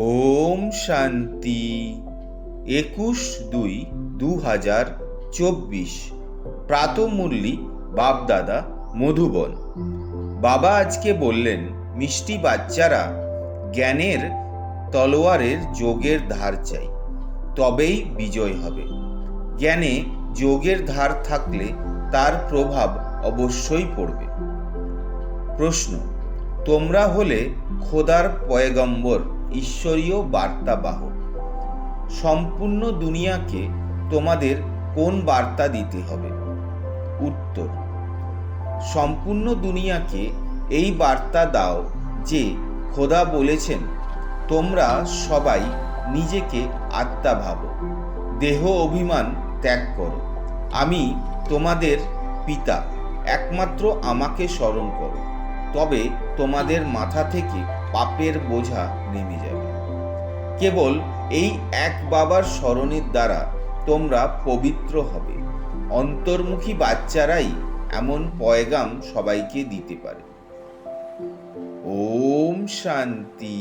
ওম শান্তি। 21/2/2024 প্রাতঃমুরলি বাপদাদা মধুবন। বাবা আজকে বললেন, মিষ্টি বাচ্চারা, জ্ঞানের তলোয়ারের যোগের ধার চাই, তবেই বিজয় হবে। জ্ঞানে যোগের ধার থাকলে তার প্রভাব অবশ্যই পড়বে। প্রশ্ন: তোমরা হলে খোদার পয়গম্বর, ঈশ্বরীয় বার্তাবাহক। সম্পূর্ণ দুনিয়াকে তোমাদের কোন বার্তা দিতে হবে? উত্তর: সম্পূর্ণ দুনিয়াকে এই বার্তা দাও যে খোদা বলেছেন, তোমরা সবাই নিজেকে আত্মা ভাবো, দেহ অভিমান ত্যাগ করো। আমি তোমাদের পিতা, একমাত্র আমাকে স্মরণ করো, তবে তোমাদের মাথা থেকে পাপের বোঝা নেমে যাবে। কেবল এই এক বাবার স্মরণের দ্বারা তোমরা পবিত্র হবে। অন্তর্মুখী বাচ্চারাই এমন পয়গাম সবাইকে দিতে পারে। ওম শান্তি।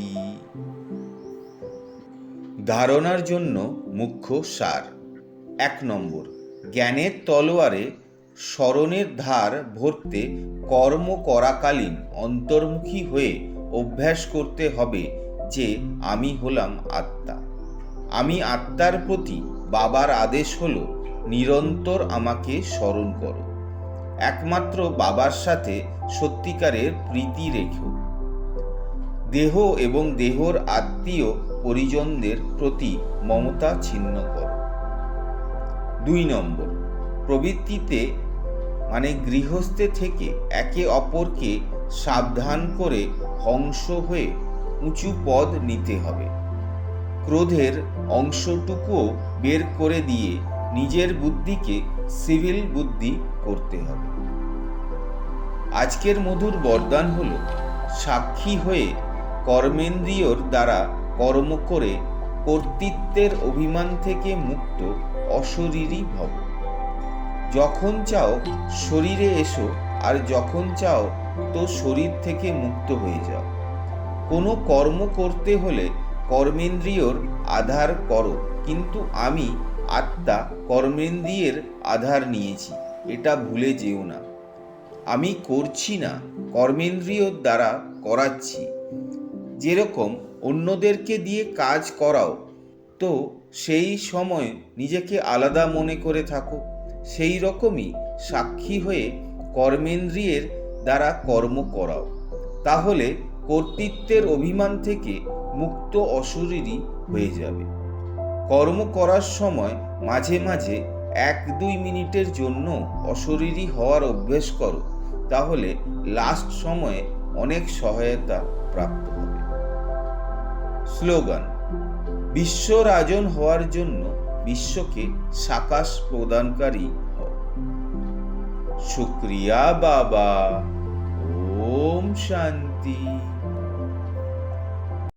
ধারণার জন্য মুখ্য সার। 1 নম্বর, জ্ঞানের তলোয়ারে স্মরণের ধার ভরতে কর্ম করাকালীন অন্তর্মুখী হয়ে অভ্যাস করতে হবে যে আমি হলাম আত্মা। আমি আত্মার প্রতি বাবার আদেশ হলো, নিরন্তর আমাকে স্মরণ করো। একমাত্র বাবার সাথে সত্যিকারের প্রীতি রেখো। দেহ এবং দেহর আত্মীয় পরিজনদের প্রতি মমতা ছিন্ন করো। 2 নম্বর, প্রবৃত্তিতে গৃহস্থে থেকে একে অপরকে সাবধান করে হংস হয়ে উঁচু পদ নিতে হবে। ক্রোধের অংশটুকুও বের করে দিয়ে নিজের বুদ্ধিকে সিভিল বুদ্ধি করতে হবে। আজকের মধুর বরদান হল, সাক্ষী হয়ে কর্মেন্দ্রিয়র দ্বারা কর্ম করে কর্তৃত্বের অভিমান থেকে মুক্ত অশরীরী ভব। যখন চাও শরীরে এসো, আর যখন চাও তো শরীর থেকে মুক্ত হয়ে যাও। কোনো কর্ম করতে হলে কর্মেন্দ্রিয়র আধার করো, কিন্তু আমি আত্মা কর্মেন্দ্রিয়ের আধার নিয়েছি, এটা ভুলে যেও না। আমি করছি না, কর্মেন্দ্রিয়র দ্বারা করাচ্ছি। যেরকম অন্যদেরকে দিয়ে কাজ করাও, তো সেই সময় নিজেকে আলাদা মনে করে থাকো। সেই রকমই সাক্ষী হয়ে কর্মেন্দ্রিয়ের দ্বারা কর্ম করাও। তাহলে কর্তৃত্বের অভিমান থেকে মুক্ত অশরীরী হয়ে যাবে। কর্ম করার সময় মাঝে মাঝে 1-2 মিনিটের জন্য অশরীরী হওয়ার অভ্যেস করো, তাহলে লাস্ট সময়ে অনেক সহায়তা প্রাপ্ত হবে। স্লোগান: বিশ্ব রাজন হওয়ার জন্য বিশ্বকে সাকাশ প্রদানকারী হও। শুক্রিয়া বাবা। ওম শান্তি।